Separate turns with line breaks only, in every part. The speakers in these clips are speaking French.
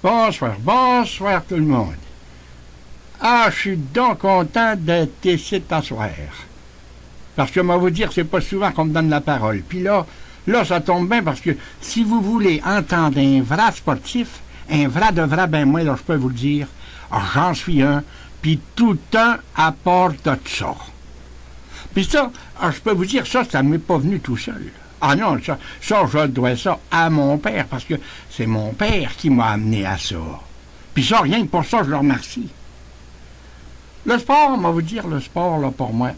Bonsoir, bonsoir tout le monde. Ah, je suis donc content d'être ici t'asseoir. Parce que, moi, vous dire, c'est pas souvent qu'on me donne la parole. Puis là, ça tombe bien parce que si vous voulez entendre un vrai sportif, un vrai de vrai, ben moi, là, je peux vous le dire, j'en suis un, puis tout un apporte de ça. Puis ça, je peux vous dire, ça m'est pas venu tout seul. Ah non, ça, je dois ça à mon père, parce que c'est mon père qui m'a amené à ça. Puis ça, rien que pour ça, je le remercie. Le sport, on va vous dire, le sport, là, pour moi,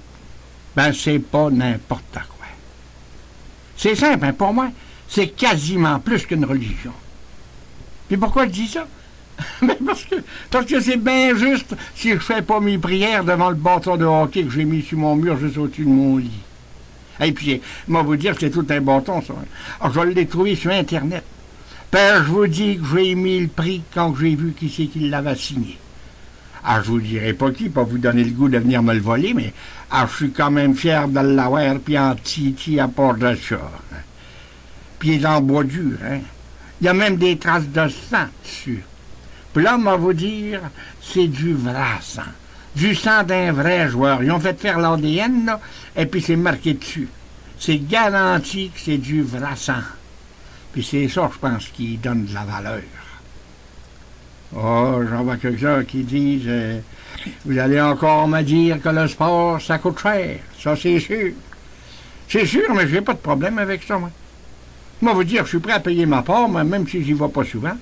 ben, c'est pas n'importe quoi. C'est simple, hein, pour moi, c'est quasiment plus qu'une religion. Puis pourquoi je dis ça? Ben parce que c'est bien juste si je fais pas mes prières devant le bâton de hockey que j'ai mis sur mon mur juste au-dessus de mon lit. Et puis, moi, vous dire, c'est tout un bâton, ça. Alors, je l'ai trouvé sur Internet. Père, je vous dis que j'ai mis le prix quand j'ai vu qui c'est qui l'avait signé. Alors, je vous dirai pas qui, pas vous donner le goût de venir me le voler, mais je suis quand même fier de l'avoir, puis en titi à part de ça. Puis il est en bois dur, hein. Il y a même des traces de sang dessus. Puis là, moi, vous dire, c'est du vrai sang. Du sang d'un vrai joueur. Ils ont fait faire l'ADN, là, et puis c'est marqué dessus. C'est garanti que c'est du vrai sang. Puis c'est ça, je pense, qui donne de la valeur. Oh, j'en vois quelques-uns qui disent vous allez encore me dire que le sport, ça coûte cher. Ça, c'est sûr. C'est sûr, mais j'ai pas de problème avec ça, moi. Moi, vous dire, je suis prêt à payer ma part, même si j'y vais pas souvent.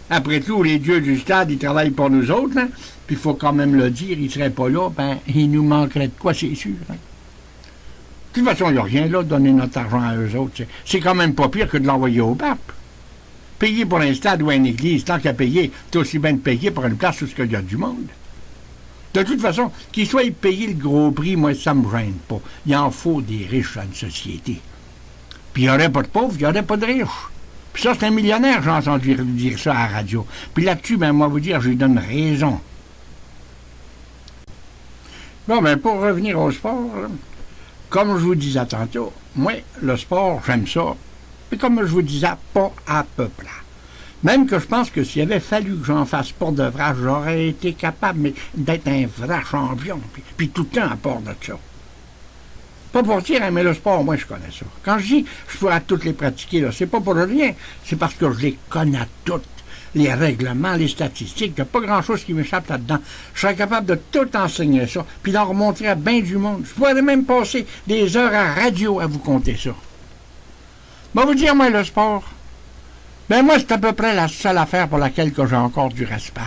Après tout, les dieux du stade, ils travaillent pour nous autres, hein? Puis il faut quand même le dire, ils seraient pas là, ben, il nous manquerait de quoi, c'est sûr. Hein? De toute façon, il n'y a rien là de donner notre argent à eux autres. C'est quand même pas pire que de l'envoyer au pape. Payer pour un stade ou une église, tant qu'à payer, c'est aussi bien de payer pour une place où il y a du monde. De toute façon, qu'ils soient payés le gros prix, moi, ça me gêne pas. Il en faut des riches dans une société. Puis il n'y aurait pas de pauvres, il n'y aurait pas de riches. Puis ça, c'est un millionnaire, j'ai entendu dire ça à la radio. Puis là-dessus, ben, moi, vous dire, je lui donne raison. Bon, ben, pour revenir au sport, là, comme je vous disais tantôt, moi, le sport, j'aime ça. Puis comme je vous disais, pas à peu près. Même que je pense que s'il avait fallu que j'en fasse pour de vrai, j'aurais été capable d'être un vrai champion. Puis tout le temps à part de ça. Pas pour dire, hein, mais le sport, moi, je connais ça. Quand je dis je pourrais toutes les pratiquer, là, c'est pas pour rien. C'est parce que je les connais toutes. Les règlements, les statistiques, il n'y a pas grand-chose qui m'échappe là-dedans. Je serais capable de tout enseigner ça, puis d'en remontrer à bien du monde. Je pourrais même passer des heures à radio à vous compter ça. Bon, vous dire, moi, le sport, ben moi, c'est à peu près la seule affaire pour laquelle que j'ai encore du respect.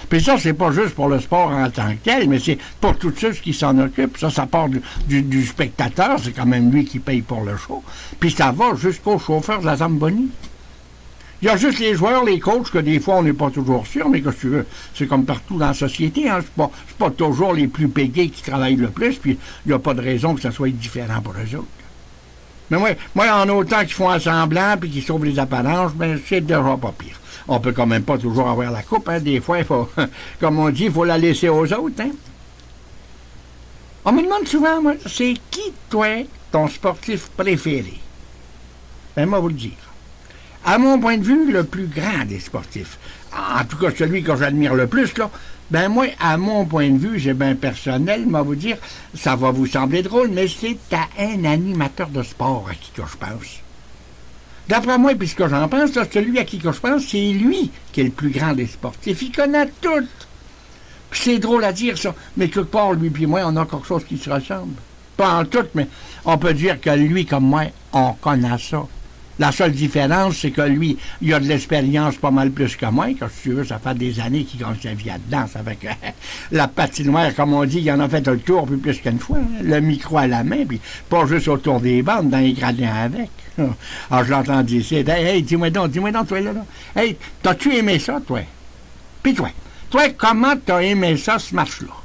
Puis ça, c'est pas juste pour le sport en tant que tel, mais c'est pour tous ceux qui s'en occupent. Ça part du spectateur, c'est quand même lui qui paye pour le show. Puis ça va jusqu'au chauffeur de la Zamboni. Il y a juste les joueurs, les coachs, que des fois, on n'est pas toujours sûr, mais que tu veux, c'est comme partout dans la société. Hein, c'est pas toujours les plus payés qui travaillent le plus, puis il n'y a pas de raison que ça soit différent pour eux autres. Mais moi en autant qu'ils font un semblant puis qu'ils sauvent les apparences, ben c'est déjà pas pire. On peut quand même pas toujours avoir la coupe, hein. Des fois, il faut, comme on dit, il faut la laisser aux autres, hein. On me demande souvent, moi, c'est qui, toi, ton sportif préféré? Ben, moi, vous le dire. À mon point de vue, le plus grand des sportifs, en tout cas celui que j'admire le plus, là, ben moi, à mon point de vue, j'ai bien personnel, moi vous dire, ça va vous sembler drôle, mais c'est à un animateur de sport à qui que je pense. D'après moi, puis ce que j'en pense, là, celui à qui que je pense, c'est lui qui est le plus grand des sportifs. Il connaît tout. Puis c'est drôle à dire ça, mais quelque part, lui puis moi, on a quelque chose qui se ressemble. Pas en tout, mais on peut dire que lui comme moi, on connaît ça. La seule différence, c'est que lui, il a de l'expérience pas mal plus que moi. Quand tu veux, ça fait des années qu'il gagne sa vie là-dedans. Ça fait que la patinoire, comme on dit, il en a fait le tour plus qu'une fois. Hein. Le micro à la main, puis pas juste autour des bandes, dans les gradins avec. Alors, je l'entends dire, hey, dis-moi donc, toi, là. Hey, t'as-tu aimé ça, toi? Puis toi, comment t'as aimé ça, ce match-là?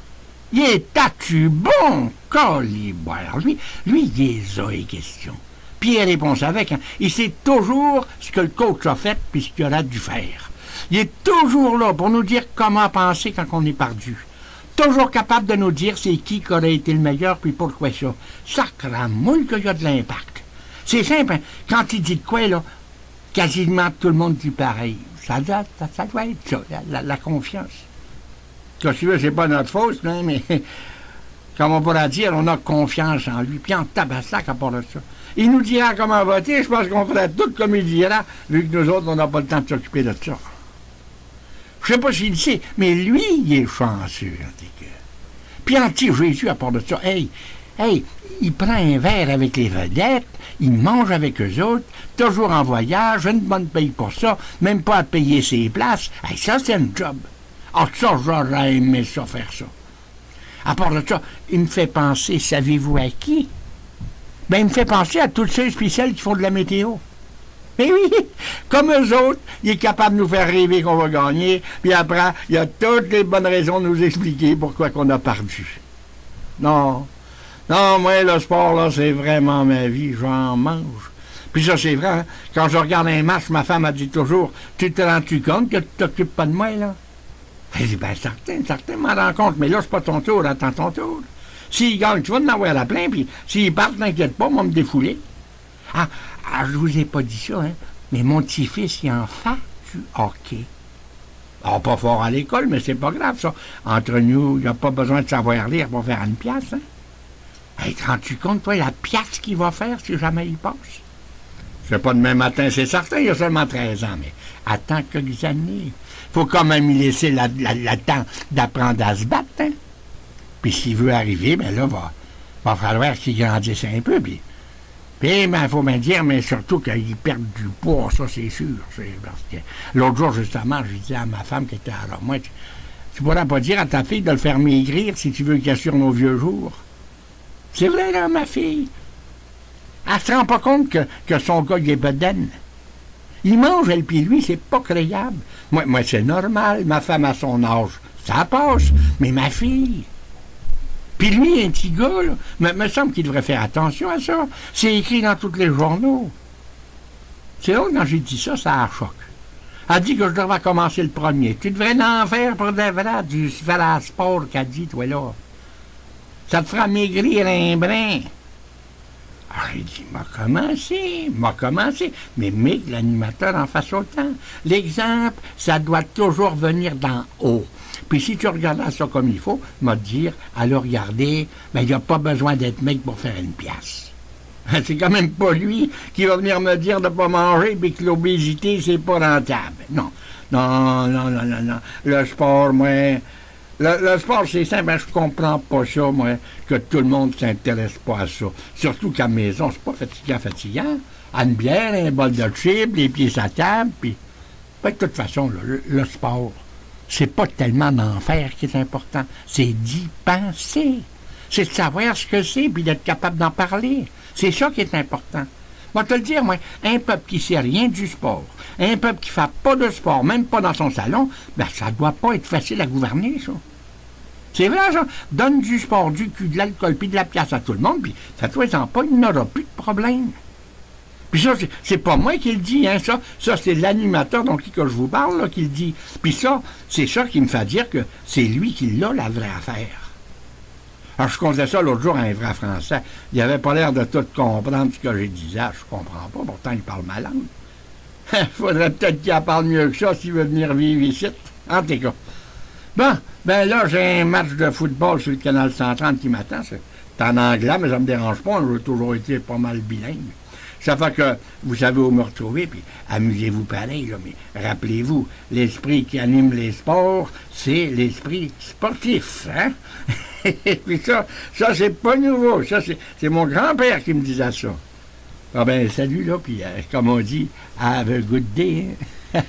Il est-tu bon, coliboire? Lui, il les a les questions. Puis il répond avec. Hein. Il sait toujours ce que le coach a fait puis ce qu'il aurait dû faire. Il est toujours là pour nous dire comment penser quand on est perdu. Toujours capable de nous dire c'est qui aurait été le meilleur puis pourquoi ça. Sacramouille qu'il y a de l'impact. C'est simple. Hein. Quand il dit de quoi, là, quasiment tout le monde dit pareil. Ça doit être ça, la confiance. Quand tu veux, c'est pas notre faute, hein, mais comme on pourra dire, on a confiance en lui, puis en tabassac à part de ça. Il nous dira comment voter, je pense qu'on ferait tout comme il dira, vu que nous autres, on n'a pas le temps de s'occuper de ça. Je sais pas s'il le sait, mais lui, il est chanceux, en tout cas. Puis anti-Jésus, à part de ça, hey, il prend un verre avec les vedettes, il mange avec eux autres, toujours en voyage, une bonne paye pour ça, même pas à payer ses places. Hey, ça, c'est un job. Ah, ça, j'aurais aimé ça, faire ça. À part de ça, il me fait penser, savez-vous à qui? Ben, il me fait penser à toutes ceux et celles qui font de la météo. Mais oui, comme eux autres, il est capable de nous faire rêver qu'on va gagner, puis après, il a toutes les bonnes raisons de nous expliquer pourquoi qu'on a perdu. Non, moi, le sport, là, c'est vraiment ma vie, j'en mange. Puis ça, c'est vrai, hein? Quand je regarde un match, ma femme a dit toujours, tu te rends-tu compte que tu t'occupes pas de moi, là? Elle dit, ben, certain, m'en rends compte, mais là, c'est pas ton tour, attends ton tour. S'il gagne, tu vas en avoir à plein, puis s'il part, t'inquiète pas, on va me défouler. Ah, je vous ai pas dit ça, hein, mais mon petit-fils, il en fait du hockey. Ah, pas fort à l'école, mais c'est pas grave, ça. Entre nous, il n'a pas besoin de savoir lire pour faire une pièce, hein. Hey, te rends-tu compte, toi, la pièce qu'il va faire si jamais il passe? C'est pas demain matin, c'est certain, il a seulement 13 ans, mais attends quelques années. Faut quand même lui laisser le temps d'apprendre à se battre, hein. Puis s'il veut arriver, ben là, va falloir qu'il grandisse un peu, puis ben, faut bien dire, mais surtout qu'il perde du poids, ça, c'est sûr. Parce que l'autre jour, justement, je disais à ma femme qui était à moi, tu pourras pas dire à ta fille de le faire maigrir si tu veux qu'il assure nos vieux jours. C'est vrai, là, ma fille. Elle se rend pas compte que son gars, il est bedaine. Il mange, elle, puis lui, c'est pas créable. Moi, c'est normal, ma femme à son âge, ça passe, mais ma fille... Puis lui, un petit gars, là, me semble qu'il devrait faire attention à ça. C'est écrit dans tous les journaux. C'est là, quand j'ai dit ça, ça a choqué. Elle dit que je devrais commencer le premier. Tu devrais en faire pour de vrai, du sport qu'elle dit, toi, là. Ça te fera maigrir un brin. Alors, j'ai dit, m'a commencé. Mais que l'animateur en fasse autant. L'exemple, ça doit toujours venir d'en haut. Puis si tu regardes ça comme il faut, m'a dire, alors regardez, ben il n'y a pas besoin d'être mec pour faire une pièce. C'est quand même pas lui qui va venir me dire de ne pas manger et que l'obésité, c'est pas rentable. Non. Le sport, moi... Le sport, c'est simple, ben, je comprends pas ça, moi, que tout le monde s'intéresse pas à ça. Surtout qu'à la maison, c'est pas fatigant. Une bière, un bol de chips, les pieds à table, puis... Ben, de toute façon, le sport... C'est pas tellement d'en faire qui est important, c'est d'y penser. C'est de savoir ce que c'est, puis d'être capable d'en parler. C'est ça qui est important. Moi, te le dire, moi, un peuple qui sait rien du sport, un peuple qui fait pas de sport, même pas dans son salon, ben ça doit pas être facile à gouverner, ça. C'est vrai, ça. Donne du sport, du cul, de l'alcool, puis de la pièce à tout le monde, puis ça toi-en pas, il n'aura plus de problème. Puis ça, c'est pas moi qui le dis, hein, ça c'est l'animateur dont qui que je vous parle, là, qui le dit. Puis ça, c'est ça qui me fait dire que c'est lui qui l'a, la vraie affaire. Alors, je contais ça l'autre jour à un vrai Français. Il avait pas l'air de tout comprendre ce que je disais. Je comprends pas, pourtant il parle ma langue. Faudrait peut-être qu'il en parle mieux que ça s'il veut venir vivre ici. En tout cas. Bon, ben là, j'ai un match de football sur le canal 130 qui m'attend. C'est en anglais, mais ça me dérange pas. J'ai toujours été pas mal bilingue. Ça fait que vous savez où me retrouver, puis amusez-vous pareil, là, mais rappelez-vous, l'esprit qui anime les sports, c'est l'esprit sportif, hein? Et puis ça c'est pas nouveau, ça, c'est mon grand-père qui me disait ça. Ah ben, salut, là, puis comme on dit, have a good day, hein?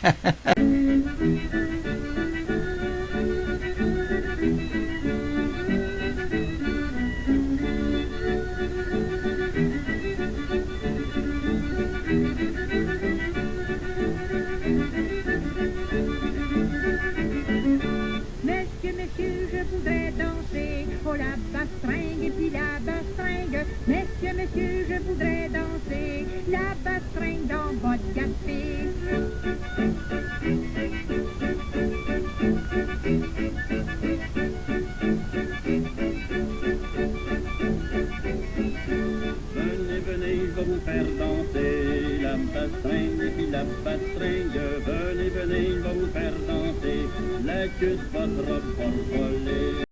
Messieurs, je voudrais danser la bastringue dans votre café.
Venez, je vais vous faire danser la bastringue et puis la la queue se passera par voler.